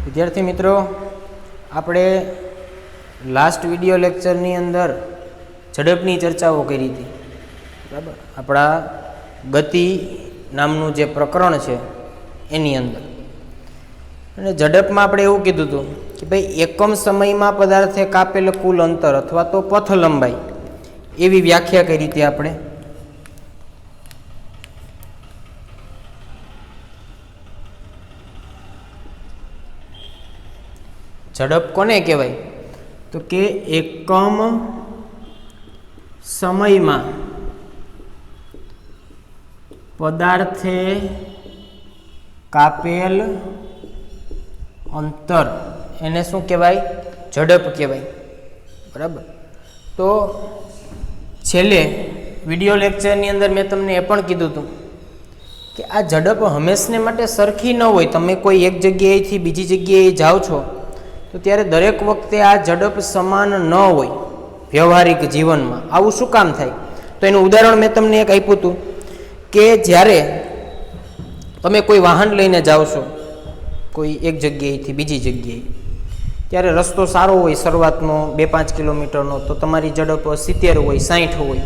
વિદ્યાર્થી મિત્રો, આપણે લાસ્ટ વિડિયો લેક્ચરની અંદર ઝડપની ચર્ચાઓ કરી હતી. બરાબર, આપણા ગતિ નામનું જે પ્રકરણ છે એની અંદર. અને ઝડપમાં આપણે એવું કીધું હતું કે ભાઈ એકમ સમયમાં પદાર્થે કાપેલ કુલ અંતર અથવા તો પથ લંબાઈ એવી વ્યાખ્યા કરી હતી આપણે. ઝડપ કોને કહેવાય? તો કે એકમ સમયમાં પદાર્થે કાપેલ અંતર એને શું કહેવાય? ઝડપ કહેવાય. બરાબર. તો છેલ્લે વિડિયો લેક્ચરની અંદર મેં તમને એ પણ કીધું હતું કે આ ઝડપ હંમેશને માટે સરખી ન હોય. તમે કોઈ એક જગ્યાએથી બીજી જગ્યાએ જાઓ છો તો ત્યારે દરેક વખતે આ ઝડપ સમાન ન હોય વ્યવહારિક જીવનમાં. આવું શું કામ થાય? તો એનું ઉદાહરણ મેં તમને એક આપ્યું હતું કે જ્યારે તમે કોઈ વાહન લઈને જાઓ છો કોઈ એક જગ્યાએથી બીજી જગ્યાએ, ત્યારે રસ્તો સારો હોય શરૂઆતનો 2-5 કિલોમીટરનો, તો તમારી ઝડપ 70 હોય 60 હોય.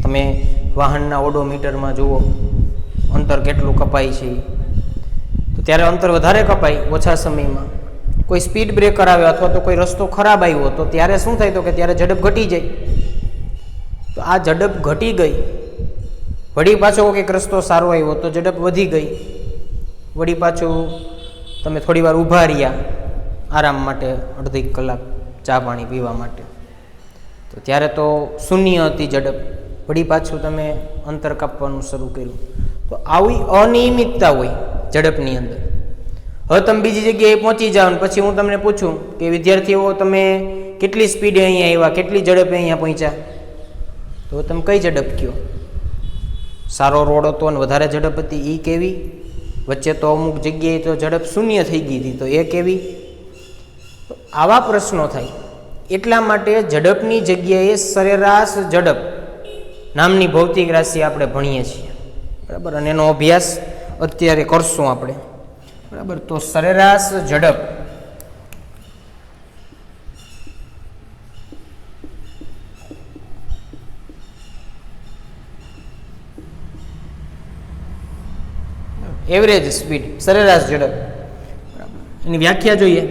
તમે વાહનના ઓડોમીટરમાં જુઓ અંતર કેટલું કપાય છે. તો ત્યારે અંતર વધારે કપાય ઓછા સમયમાં. કોઈ સ્પીડ બ્રેકર આવે અથવા તો કોઈ રસ્તો ખરાબ આવ્યો તો ત્યારે શું થાય? તો કે ત્યારે ઝડપ ઘટી જાય. તો આ ઝડપ ઘટી ગઈ, વળી પાછો કંઈક રસ્તો સારો આવ્યો તો ઝડપ વધી ગઈ, વળી પાછું તમે થોડી વાર ઊભા રહ્યા આરામ માટે, અડધી કલાક ચા પાણી પીવા માટે, તો ત્યારે તો શૂન્ય હતી ઝડપ, વળી પાછું તમે અંતર કાપવાનું શરૂ કર્યું. તો આવી અનિયમિતતા હોય ઝડપની અંદર. હવે તમે બીજી જગ્યાએ પહોંચી જાઓ ને પછી હું તમને પૂછું કે વિદ્યાર્થીઓ તમે કેટલી સ્પીડે અહીંયા આવ્યા, કેટલી ઝડપે અહીંયા પહોંચ્યા, તો તમે કઈ ઝડપ કયો? સારો રોડ હતો અને વધારે ઝડપ હતી એ કેવી? વચ્ચે તો અમુક જગ્યાએ તો ઝડપ શૂન્ય થઈ ગઈ હતી, તો એ કેવી? આવા પ્રશ્નો થાય. એટલા માટે ઝડપની જગ્યાએ સરેરાશ ઝડપ નામની ભૌતિક રાશિ આપણે ભણીએ છીએ. બરાબર, અને એનો અભ્યાસ અત્યારે કરશું આપણે. બરાબર, તો સરેરાશ ઝડપ એવરેજ સ્પીડ, સરેરાશ ઝડપ. એની વ્યાખ્યા જોઈએ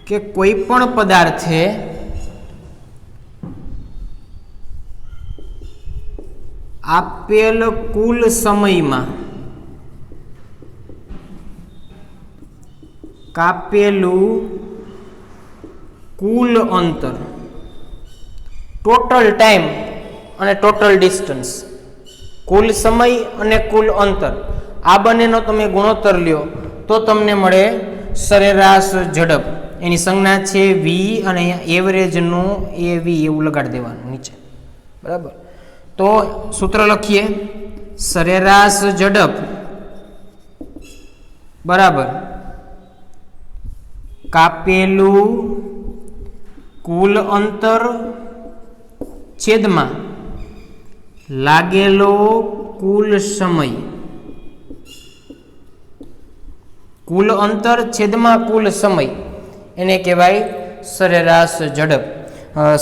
કે કોઈ પણ પદાર્થે આપેલ કુલ સમયમાં કાપેલું કુલ અંતર, ટોટલ ટાઈમ અને ટોટલ ડિસ્ટન્સ, કુલ સમય અને કુલ અંતર, આ બંનેનો તમે ગુણોત્તર લ્યો તો તમને મળે સરેરાશ ઝડપ. એની સંજ્ઞા છે વી, અને અહીંયા એવરેજનું એ વી એવું લગાડી દેવાનું નીચે. બરાબર, તો સૂત્ર લખીએ, સરેરાશ ઝડપ બરાબર કાપેલું કુલ અંતર છેદમાં લાગેલો કુલ સમય. કુલ અંતર છેદમાં કુલ સમય એને કહેવાય સરેરાશ ઝડપ.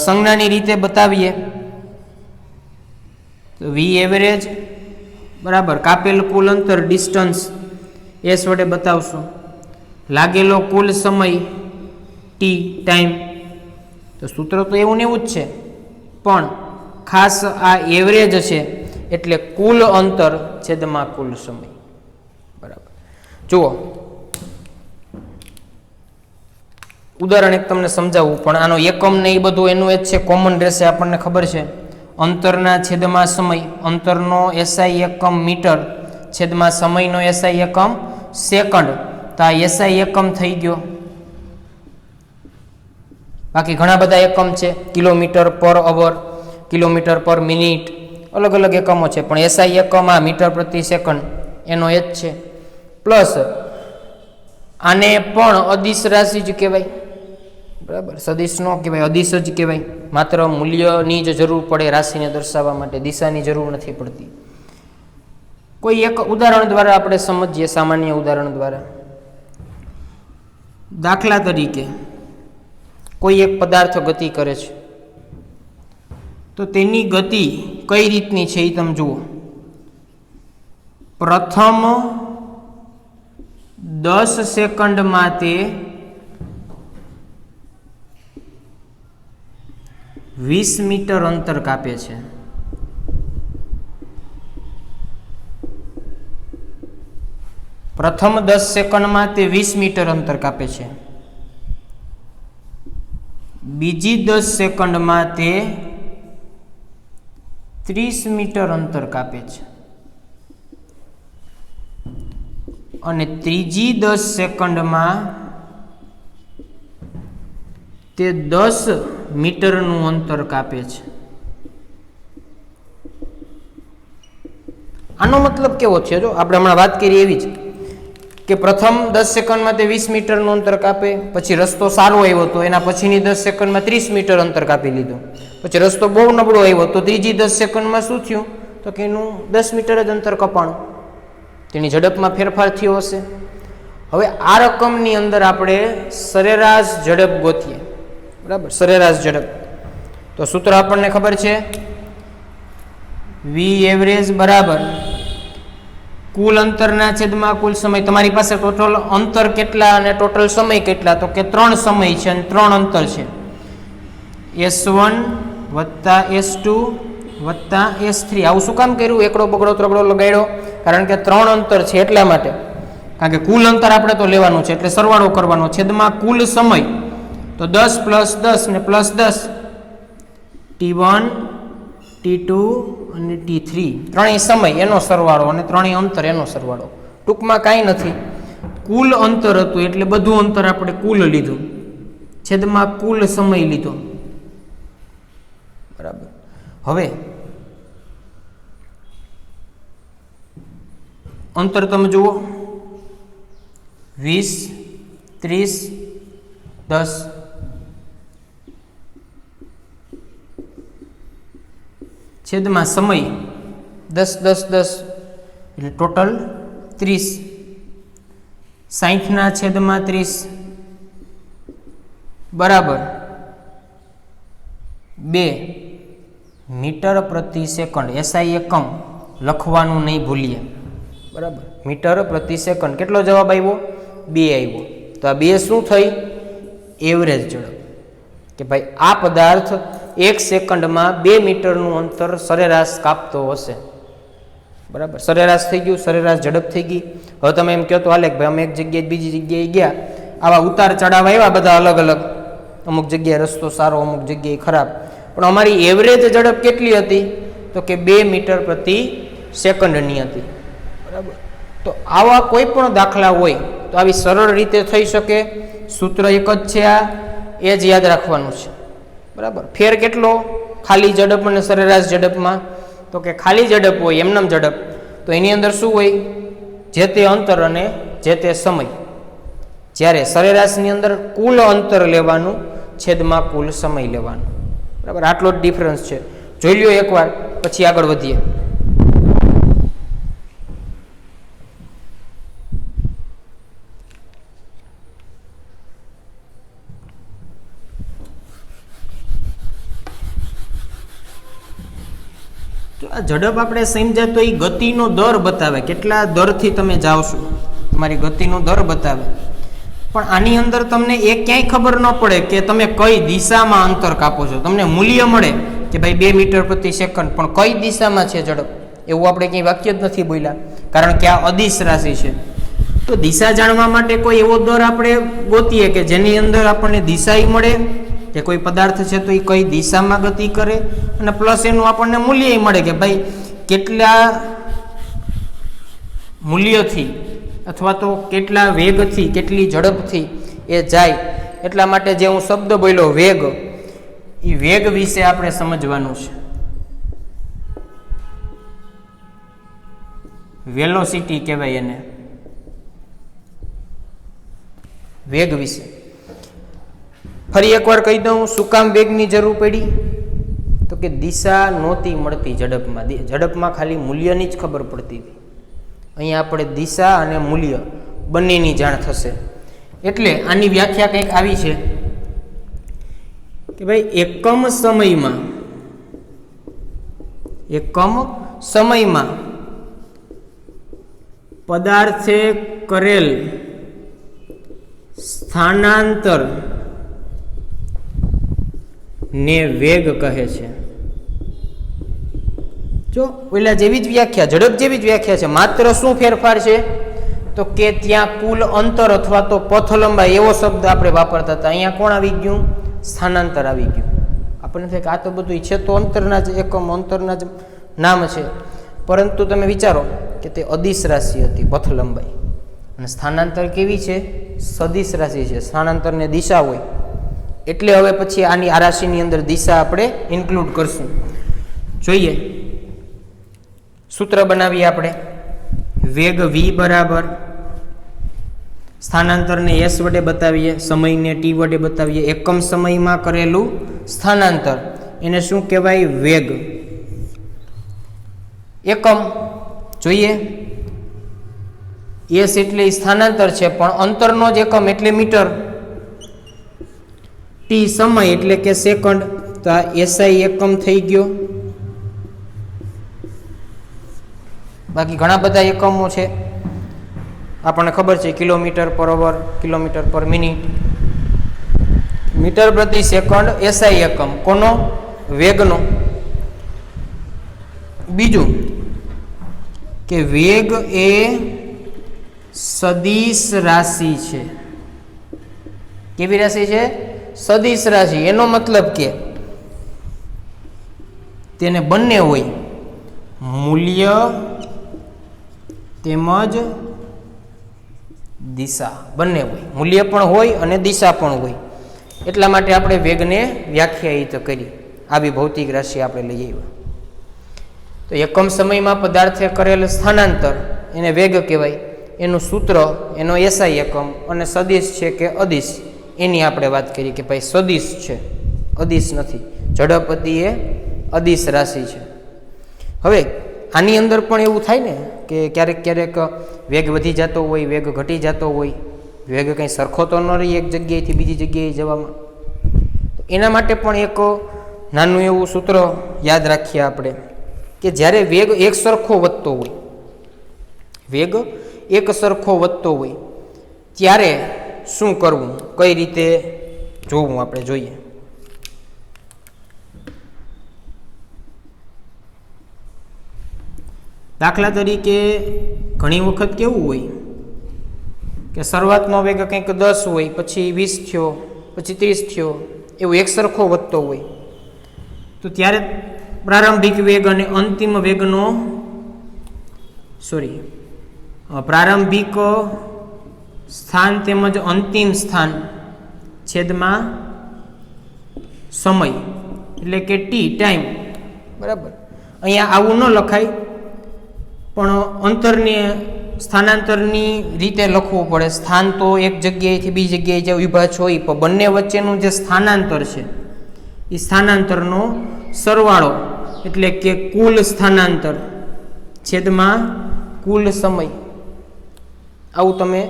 સંજ્ઞાની રીતે બતાવીએ તો વી એવરેજ બરાબર કાપેલ કુલ અંતર ડિસ્ટન્સ એસ વડે બતાવશું, લાગેલો કુલ સમય ટી ટાઈમ. તો સૂત્ર તો એવું ને એવું જ છે, પણ ખાસ આ એવરેજ છે એટલે કુલ અંતર છેદમાં કુલ સમય. બરાબર, જુઓ ઉદાહરણ એક તમને સમજાવું, પણ આનો એકમ ને એ બધું એનું એ જ છે, કોમન રહેશે, આપણને ખબર છે. અંતરના છેદમાં સમય, અંતરનો એસઆઈ એકમ મીટર, છેદમાં સમયનો એસઆઈ એકમ સેકન્ડ. તો આ એસઆઈ એકમ થઈ ગયો. બાકી ઘણા બધા એકમ છે, કિલોમીટર પર અવર, કિલોમીટર પર મિનિટ, અલગ અલગ એકમો છે, પણ એસઆઈ એકમ આ મીટર પ્રતિ સેકન્ડ એનો એ જ છે. પ્લસ આને પણ અદિશ રાશિ જ કહેવાય. બરાબર, સદિશ ન કહેવાય, અદિશ જ કહેવાય. માત્ર મૂલ્યની જ જરૂર પડે રાશિને દર્શાવવા માટે, દિશાની જરૂર નથી પડતી. કોઈ એક ઉદાહરણ દ્વારા આપણે સમજીએ, સામાન્ય ઉદાહરણ દ્વારા. દાખલા તરીકે કોઈ એક પદાર્થ ગતિ કરે છે, તો તેની ગતિ કઈ રીતની છે એ તમે જુઓ. પ્રથમ 10 સેકન્ડમાં તે 20 મીટર અંતર કાપે છે. પ્રથમ 10 સેકન્ડમાં તે 20 મીટર અંતર કાપે છે. બીજી 10 સેકન્ડમાં તે 30 મીટર અંતર કાપે છે. અને ત્રીજી 10 સેકન્ડમાં તે 10 મીટરનું અંતર કાપે છે. આનો મતલબ કેવો છે? જો આપણે હમણાં વાત કરી એવી જ કે પ્રથમ 10 સેકન્ડમાં તે 20 મીટરનું અંતર કાપે, પછી રસ્તો સારો આવ્યો તો એના પછીની 10 સેકન્ડમાં 30 મીટર અંતર કાપી લીધું. પછી રસ્તો બહુ નબળો આવ્યો તો ત્રીજી 10 સેકન્ડમાં શું થયું? તો કે એનું 10 મીટર જ અંતર કપાણું. તેની ઝડપમાં ફેરફાર થયો હશે. હવે આ રકમની અંદર આપણે સરેરાશ ઝડપ ગોતીએ, બરાબર? સરેરાશ ઝડપ તો સૂત્ર આપણને ખબર છે, વી એવરેજ બરાબર કુલ અંતરના છેદમાં કુલ સમય. તમારી પાસે ટોટલ અંતર કેટલા અને ટોટલ સમય કેટલા? તો કે 3 સમય છે અને 3 અંતર છે. S1 વત્તા S2 વત્તા S3. આવું શું કામ કર્યું? એકડો બગડો ત્રગડો લગાડ્યો, કારણ કે 3 અંતર છે એટલા માટે. કારણ કે કુલ અંતર આપણે તો લેવાનું છે એટલે સરવાળો કરવાનો. છેદમાં કુલ સમય તો 10 + 10 ને +10, T1 T2 અને T3 ત્રણેય સમય એનો સરવાળો અને ત્રણેય અંતર એનો સરવાળો. ટૂંકમાં કાંઈ નથી, કુલ અંતર હતું એટલે બધું અંતર આપણે કુલ લીધું, છેદમાં કુલ સમય લીધો, બરાબર. હવે અંતર તમે જુઓ, 20, 30, 10. છેદમાં સમય 10, 10, 10 એટલે ટોટલ 30. 60 છેદમાં 30 બરાબર 2 મીટર પ્રતિ સેકન્ડ. એસઆઈ એકમ લખવાનું નહીં ભૂલીએ, બરાબર? મીટર પ્રતિ સેકન્ડ. કેટલો જવાબ આવ્યો? 2 આવ્યો. તો આ 2 શું થઈ? એવરેજ ઝડપ. કે ભાઈ આ પદાર્થ 1 સેકન્ડમાં 2 મીટરનું અંતર સરેરાશ કાપતો હશે, બરાબર? સરેરાશ થઈ ગયું, સરેરાશ ઝડપ થઈ ગઈ. હવે તમે એમ કહો તો હાલે કે ભાઈ અમે એક જગ્યાએ બીજી જગ્યાએ ગયા, આવા ઉતાર ચઢાવ આવ્યા બધા અલગ અલગ, અમુક જગ્યાએ રસ્તો સારો, અમુક જગ્યાએ ખરાબ, પણ અમારી એવરેજ ઝડપ કેટલી હતી? તો કે 2 મીટર પ્રતિ સેકન્ડની હતી, બરાબર? તો આવા કોઈ પણ દાખલા હોય તો આવી સરળ રીતે થઈ શકે. સૂત્ર એક જ છે, આ એ જ યાદ રાખવાનું છે, બરાબર? ફેર કેટલો ખાલી ઝડપ અને સરેરાશ ઝડપમાં? તો કે ખાલી ઝડપ હોય એમનામ ઝડપ, તો એની અંદર શું હોય? જે તે અંતર અને જે તે સમય. જ્યારે સરેરાશની અંદર કુલ અંતર લેવાનું, છેદમાં કુલ સમય લેવાનો, બરાબર? આટલો જ ડિફરન્સ છે. જોઈ લ્યો એકવાર, પછી આગળ વધીએ. તો આ ઝડપ આપણે સમજ્યા તો એ ગતિનો દર બતાવે, કેટલા દરથી તમે જાઓ છો, તમારી ગતિનો દર બતાવે. પણ આની અંદર તમને એ ક્યાંય ખબર ન પડે કે તમે કઈ દિશામાં અંતર કાપો છો. તમને મૂલ્ય મળે કે ભાઈ 2 મીટર પ્રતિ સેકન્ડ, પણ કઈ દિશામાં છે ઝડપ એવું આપણે ક્યાંય વાક્ય જ નથી બોલ્યા, કારણ કે આ અદિશ રાશિ છે. તો દિશા જાણવા માટે કોઈ એવો દર આપણે ગોતીએ કે જેની અંદર આપણને દિશા મળે કે કોઈ પદાર્થ છે તો એ કઈ દિશામાં ગતિ કરે, અને પ્લસ એનું આપણને મૂલ્ય મળે કે ભાઈ કેટલા મૂલ્યથી અથવા તો કેટલા વેગથી, કેટલી ઝડપથી એ જાય. એટલા માટે જે હું શબ્દ બોલ્યો વેગ, એ વેગ વિશે આપણે સમજવાનું છે. વેલોસિટી કહેવાય એને, વેગ વિશે. ફરી એકવાર કહી દઉં, શું કામ વેગની જરૂર પડી? તો કે દિશા નહોતી મળતી ઝડપમાં. ઝડપમાં ખાલી મૂલ્યની જ ખબર પડતી હતી, અહીંયા આપણે દિશા અને મૂલ્ય બંનેની જાણ થશે. એટલે આની વ્યાખ્યા કંઈક આવી છે કે ભાઈ એકમ સમયમાં પદાર્થે કરેલ સ્થાનાંતર ને વેગ કહે છે. જો ઓલા જેવી જ વ્યાખ્યા, ઝડપ જેવી જ વ્યાખ્યા છે, માત્ર શું ફેરફાર છે તો કે ત્યાં કુલ અંતર અથવા તો પથ લંબાઈ એવો શબ્દ આપણે વાપરતા હતા. અહીંયા કોણ આવી ગયું? સ્થાનાંતર આવી ગયું. આપણને થાય કે આ તો બધું છે તો અંતરના જ એકમ, અંતરના જ નામ છે, પરંતુ તમે વિચારો કે તે અદિશ રાશિ હતી પથ લંબાઈ, અને સ્થાનાંતર કેવી છે? સદિશ રાશિ છે. સ્થાનાંતરને દિશા હોય એટલે હવે પછી આની આ રાશિની અંદર દિશા આપણે ઇન્ક્લુડ કરશું. જોઈએ, સૂત્ર બનાવીએ આપણે. વેગ v બરાબર સ્થાનાંતરને s વડે બતાવીએ, સમયને t વડે બતાવીએ. એકમ સમયમાં કરેલું સ્થાનાંતર એને શું કહેવાય? વેગ. એકમ જોઈએ, s એટલે સ્થાનાંતર છે, પણ અંતરનો જ એકમ એટલે મીટર. t સમય એટલે કે સેકન્ડ, તો આ SI એકમ થઈ ગયો. બાકી ઘણા બધા એકમો છે, આપણને ખબર છે, કિલોમીટર પર અવર, કિલોમીટર પર મિનિટ, મીટર પ્રતિ સેકન્ડ SI એકમ. કોનો? વેગનો. બીજું કે વેગ એ સદિશ રાશિ છે. કેવી રાશિ છે? સદિશ રાશિ. એનો મતલબ કે તેને બંને હોય, મૂલ્ય તેમજ દિશા બંને હોય. મૂલ્ય પણ હોય અને દિશા પણ હોય. એટલા માટે આપણે વેગને વ્યાખ્યાયિત કરી. આવી ભૌતિક રાશિ આપણે લઈ આવ્યા. તો એકમ સમયમાં પદાર્થે કરેલ સ્થાનાંતર એને વેગ કહેવાય. એનું સૂત્ર એનો SI એકમ, અને સદિશ છે કે અદિશ એની આપણે વાત કરી કે ભાઈ સદિશ છે, અદિશ નથી. ઝડપતિ એ અદિશ રાશિ છે. હવે આની અંદર પણ એવું થાય ને કે ક્યારેક ક્યારેક વેગ વધી જતો હોય, વેગ ઘટી જતો હોય, વેગ કંઈ સરખો તો ન રહી એક જગ્યાએથી બીજી જગ્યાએ જવામાં. તો એના માટે પણ એક નાનું એવું સૂત્ર યાદ રાખીએ આપણે કે જ્યારે વેગ એક સરખો વધતો હોય, વેગ એક સરખો વધતો હોય ત્યારે શું કરવું, કઈ રીતે જોવું આપણે જોઈએ. દાખલા તરીકે ઘણી વખત કેવું હોય કે શરૂઆતનો વેગ કંઈક 10 હોય, પછી 20 થયો, પછી 30 થયો, એવું એક સરખો વધતો હોય. તો ત્યારે પ્રારંભિક વેગ અને અંતિમ વેગનો પ્રારંભિક સ્થાન તેમજ અંતિમ સ્થાન છેદમાં સમય એટલે કે ટાઈમ. બરાબર. અહીંયા આવું ન લખાય, પણ અંતરને સ્થાનાંતરની રીતે લખવું પડે. સ્થાન તો એક જગ્યાએથી બીજી જગ્યાએ જે વિભાજ હોય, પણ બંને વચ્ચેનું જે સ્થાનાંતર છે એ સ્થાનાંતરનો સરવાળો એટલે કે કુલ સ્થાનાંતર છેદમાં કુલ સમય. આવું તમે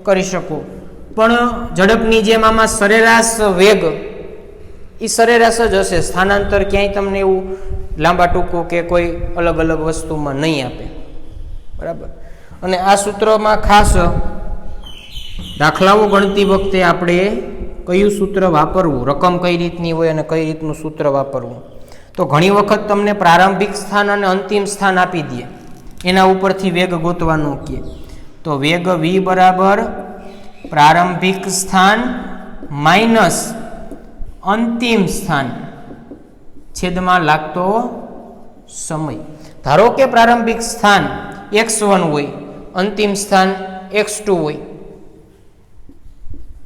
કરી શકો. પણ ઝડપની જેમ આમાં સરેરાશ વેગ એ સરેરાશ જ હશે. સ્થાનાંતર ક્યાંય તમને એવું લાંબા ટૂંકું કે કોઈ અલગ અલગ વસ્તુમાં નહીં આપે. બરાબર. અને આ સૂત્રમાં ખાસ દાખલાઓ ગણતી વખતે આપણે કયું સૂત્ર વાપરવું, રકમ કઈ રીતની હોય અને કઈ રીતનું સૂત્ર વાપરવું. તો ઘણી વખત તમને પ્રારંભિક સ્થાન અને અંતિમ સ્થાન આપી દે, એના ઉપરથી વેગ ગોતવાનું કહે. તો વેગ v બરાબર પ્રારંભિક સ્થાન માઇનસ અંતિમ સ્થાન છેદમાં લાગતો સમય. ધારો કે પ્રારંભિક સ્થાન x1 હોય, અંતિમ સ્થાન x2 હોય,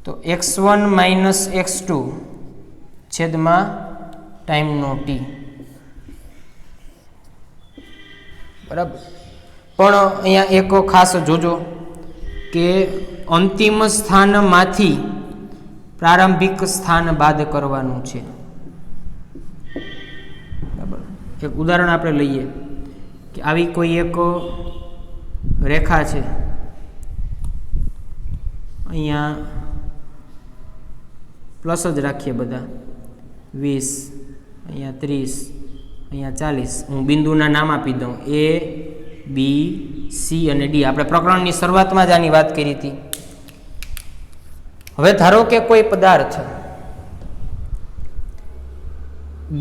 તો x1 માઇનસ x2 છેદમાં ટાઈમનો t. બરાબર. પણ અહીંયા એક ખાસ જોજો કે અંતિમ સ્થાનમાંથી પ્રારંભિક સ્થાન બાદ કરવાનું છે. બરાબર. એક ઉદાહરણ આપણે લઈએ કે આવી કોઈ એક રેખા છે અહીંયા પ્લસ જ રાખીએ બધા 20, અહીંયા 30, અહીંયા 40. હું બિંદુના નામ આપી દઉં A, B, C અને D. આપણે પ્રકરણની શરૂઆતમાં જ આની વાત કરી હતી. હવે ધારો કે કોઈ પદાર્થ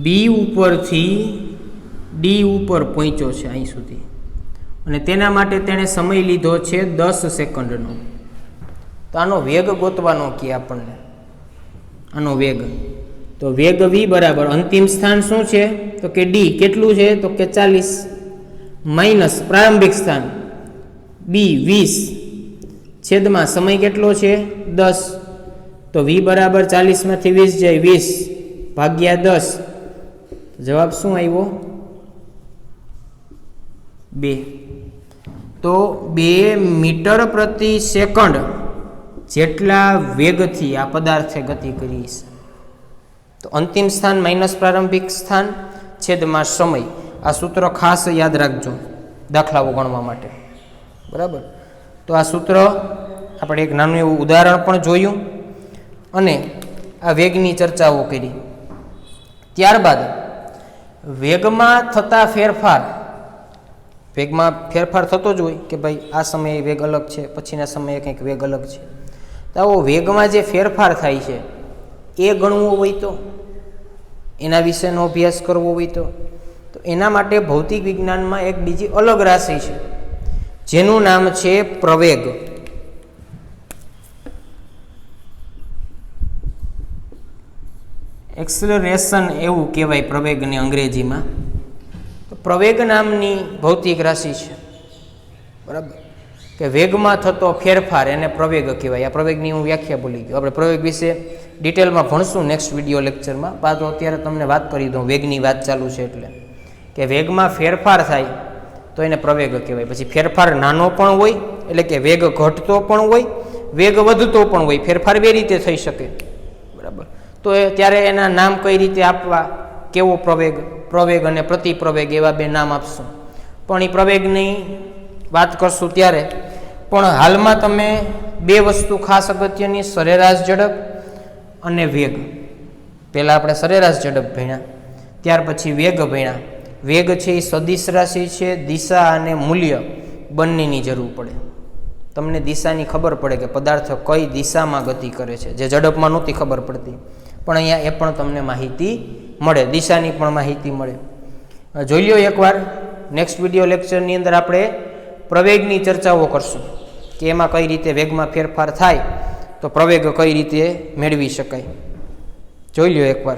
B ઉપરથી D ઉપર પહોંચ્યો છે અહીં સુધી અને તેના માટે તેણે સમય લીધો છે 10 સેકન્ડનો. તો આનો વેગ ગોતવાનો કે આપણને આનો વેગ. તો વેગ v બરાબર અંતિમ સ્થાન શું છે તો કે D કેટલું છે તો કે 40 માઇનસ પ્રારંભિક સ્થાન B 20 છેદમાં સમય કેટલો છે 10. તો v બરાબર 40 માંથી 20 જાય 20 ભાગ્યા 10. જવાબ શું આવ્યો 2. તો 2 મીટર પ્રતિ સેકન્ડ જેટલા વેગથી આ પદાર્થે ગતિ કરી છે. તો અંતિમ સ્થાન માઇનસ પ્રારંભિક સ્થાન છેદમાં સમય. આ સૂત્ર ખાસ યાદ રાખજો દાખલાઓ ગણવા માટે. બરાબર. તો આ સૂત્ર આપણે એક નાનું એવું ઉદાહરણ પણ જોયું અને આ વેગની ચર્ચાઓ કરી. ત્યારબાદ વેગમાં થતા વેગમાં ફેરફાર થતો જ હોય કે ભાઈ આ સમયે વેગ અલગ છે, પછીના સમયે કંઈક વેગ અલગ છે. તો આવો વેગમાં જે ફેરફાર થાય છે એ ગણવો હોય તો એના વિશેનો અભ્યાસ કરવો હોય તો એના માટે ભૌતિક વિજ્ઞાનમાં એક બીજી અલગ રાશિ છે જેનું નામ છે પ્રવેગ. એક્સલરેશન એવું કહેવાય પ્રવેગને અંગ્રેજીમાં. તો પ્રવેગ નામની ભૌતિક રાશિ છે. બરાબર. કે વેગમાં થતો ફેરફાર એને પ્રવેગ કહેવાય. આ પ્રવેગની હું વ્યાખ્યા ભૂલી ગયો. આપણે પ્રવેગ વિશે ડિટેલમાં ભણશું નેક્સ્ટ વિડીયો લેક્ચરમાં. તો અત્યારે તમને વાત કરી દઉં, વેગની વાત ચાલુ છે એટલે કે વેગમાં ફેરફાર થાય તો એને પ્રવેગ કહેવાય. પછી ફેરફાર નાનો પણ હોય એટલે કે વેગ ઘટતો પણ હોય, વેગ વધતો પણ હોય. ફેરફાર બે રીતે થઈ શકે. બરાબર. તો ત્યારે એના નામ કઈ રીતે આપવા, કેવો પ્રવેગ અને પ્રતિપ્રવેગ એવા બે નામ આપશું. પણ એ પ્રવેગની વાત કરશું ત્યારે. પણ હાલમાં તમે બે વસ્તુ ખાસ અગત્યની, સરેરાશ ઝડપ અને વેગ. પહેલાં આપણે સરેરાશ ઝડપ ભણ્યા, ત્યાર પછી વેગ ભણ્યા. વેગ છે એ સદિશ રાશિ છે, દિશા અને મૂલ્ય બંનેની જરૂર પડે. તમને દિશાની ખબર પડે કે પદાર્થ કઈ દિશામાં ગતિ કરે છે, જે ઝડપમાં નહોતી ખબર પડતી. પણ અહીંયા એ પણ તમને માહિતી મળે, દિશાની પણ માહિતી મળે. જોઈ લો એકવાર. નેક્સ્ટ વિડીયો લેક્ચરની અંદર આપણે પ્રવેગની ચર્ચાઓ કરશું કે એમાં કઈ રીતે વેગમાં ફેરફાર થાય તો પ્રવેગ કઈ રીતે મેળવી શકાય. જોઈ લો એકવાર.